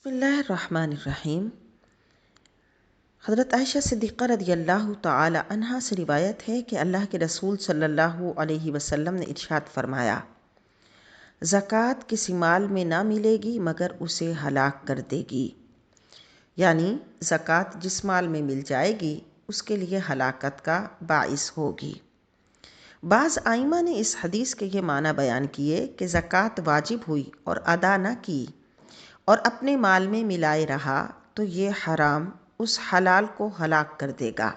بسم اللہ الرحمن الرحیم۔ حضرت عائشہ صدیقہ رضی اللہ تعالی عنہا سے روایت ہے کہ اللہ کے رسول صلی اللہ علیہ وسلم نے ارشاد فرمایا، زکوٰۃ کسی مال میں نہ ملے گی مگر اسے ہلاک کر دے گی، یعنی زکوٰۃ جس مال میں مل جائے گی اس کے لیے ہلاکت کا باعث ہوگی۔ بعض ائمہ نے اس حدیث کے یہ معنی بیان کیے کہ زکوٰۃ واجب ہوئی اور ادا نہ کی اور اپنے مال میں ملائے رہا تو یہ حرام اس حلال کو ہلاک کر دے گا۔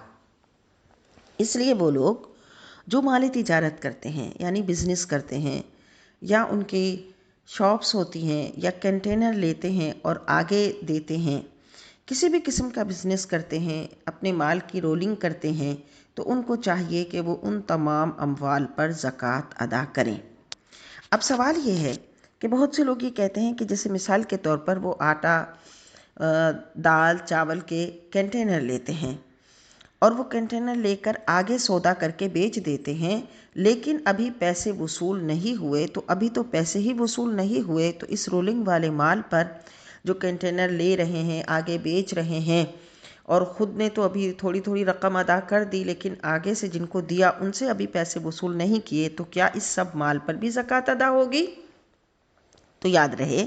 اس لیے وہ لوگ جو مالی تجارت کرتے ہیں یعنی بزنس کرتے ہیں یا ان کی شاپس ہوتی ہیں یا کنٹینر لیتے ہیں اور آگے دیتے ہیں، کسی بھی قسم کا بزنس کرتے ہیں، اپنے مال کی رولنگ کرتے ہیں، تو ان کو چاہیے کہ وہ ان تمام اموال پر زکوٰۃ ادا کریں۔ اب سوال یہ ہے کہ بہت سے لوگ یہ کہتے ہیں کہ جیسے مثال کے طور پر وہ آٹا، دال، چاول کے کنٹینر لیتے ہیں اور وہ کنٹینر لے کر آگے سودا کر کے بیچ دیتے ہیں، لیکن ابھی پیسے وصول نہیں ہوئے، تو ابھی تو پیسے ہی وصول نہیں ہوئے تو اس رولنگ والے مال پر جو کنٹینر لے رہے ہیں، آگے بیچ رہے ہیں اور خود نے تو ابھی تھوڑی تھوڑی رقم ادا کر دی، لیکن آگے سے جن کو دیا ان سے ابھی پیسے وصول نہیں کیے، تو کیا اس سب مال پر بھی زکوٰۃ ادا ہوگی؟ تو یاد رہے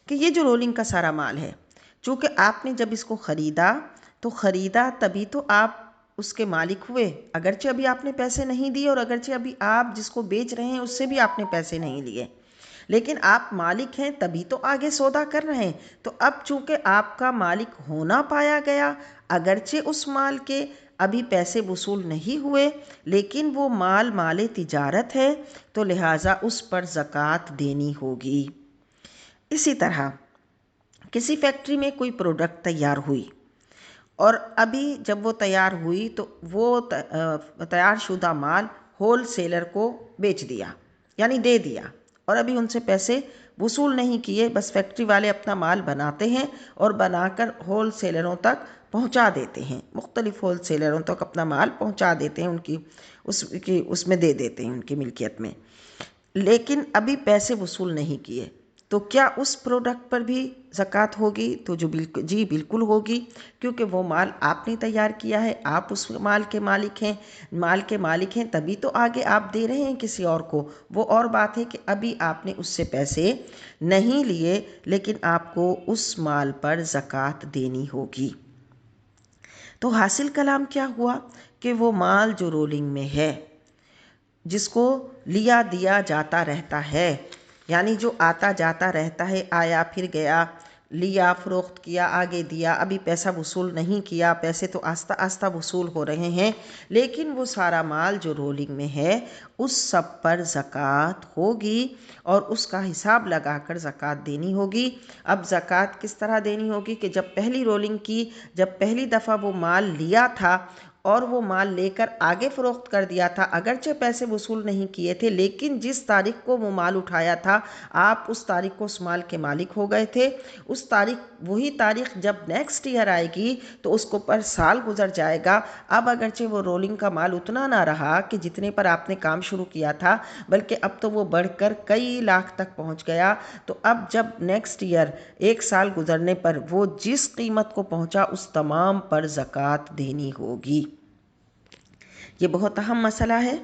کہ یہ جو رولنگ کا سارا مال ہے، چونکہ آپ نے جب اس کو خریدا تو خریدا تبھی تو آپ اس کے مالک ہوئے، اگرچہ ابھی آپ نے پیسے نہیں دیے اور اگرچہ ابھی آپ جس کو بیچ رہے ہیں اس سے بھی آپ نے پیسے نہیں لیے، لیکن آپ مالک ہیں تبھی تو آگے سودا کر رہے ہیں۔ تو اب چونکہ آپ کا مالک ہونا پایا گیا، اگرچہ اس مال کے ابھی پیسے وصول نہیں ہوئے، لیکن وہ مال تجارت ہے تو لہٰذا اس پر زکوٰۃ دینی ہوگی۔ اسی طرح کسی فیکٹری میں کوئی پروڈکٹ تیار ہوئی اور ابھی جب وہ تیار ہوئی تو وہ تیار شدہ مال ہول سیلر کو بیچ دیا، یعنی دے دیا، اور ابھی ان سے پیسے وصول نہیں کیے، بس فیکٹری والے اپنا مال بناتے ہیں اور بنا کر ہول سیلروں تک پہنچا دیتے ہیں، مختلف ہول سیلروں تک اپنا مال پہنچا دیتے ہیں، ان کی اس میں دے دیتے ہیں ان کی ملکیت میں، لیکن ابھی پیسے وصول نہیں کیے، تو کیا اس پروڈکٹ پر بھی زکوٰۃ ہوگی؟ تو جی بالکل ہوگی، کیونکہ وہ مال آپ نے تیار کیا ہے، آپ اس مال کے مالک ہیں تبھی تو آگے آپ دے رہے ہیں کسی اور کو۔ وہ اور بات ہے کہ ابھی آپ نے اس سے پیسے نہیں لیے، لیکن آپ کو اس مال پر زکوٰۃ دینی ہوگی۔ تو حاصل کلام کیا ہوا کہ وہ مال جو رولنگ میں ہے، جس کو لیا دیا جاتا رہتا ہے، یعنی جو آتا جاتا رہتا ہے، آیا پھر گیا، لیا فروخت کیا، آگے دیا، ابھی پیسہ وصول نہیں کیا، پیسے تو آہستہ آہستہ وصول ہو رہے ہیں، لیکن وہ سارا مال جو رولنگ میں ہے اس سب پر زکوٰۃ ہوگی اور اس کا حساب لگا کر زکوٰۃ دینی ہوگی۔ اب زکوٰۃ کس طرح دینی ہوگی کہ جب پہلی رولنگ کی، جب پہلی دفعہ وہ مال لیا تھا اور وہ مال لے کر آگے فروخت کر دیا تھا، اگرچہ پیسے وصول نہیں کیے تھے، لیکن جس تاریخ کو وہ مال اٹھایا تھا آپ اس تاریخ کو اس مال کے مالک ہو گئے تھے۔ اس تاریخ، وہی تاریخ جب نیکسٹ ایئر آئے گی تو اس کو پر سال گزر جائے گا، اب اگرچہ وہ رولنگ کا مال اتنا نہ رہا کہ جتنے پر آپ نے کام شروع کیا تھا، بلکہ اب تو وہ بڑھ کر کئی لاکھ تک پہنچ گیا، تو اب جب نیکسٹ ایئر ایک سال گزرنے پر وہ جس قیمت کو پہنچا اس تمام پر زکوٰۃ دینی ہوگی۔ یہ بہت اہم مسئلہ ہے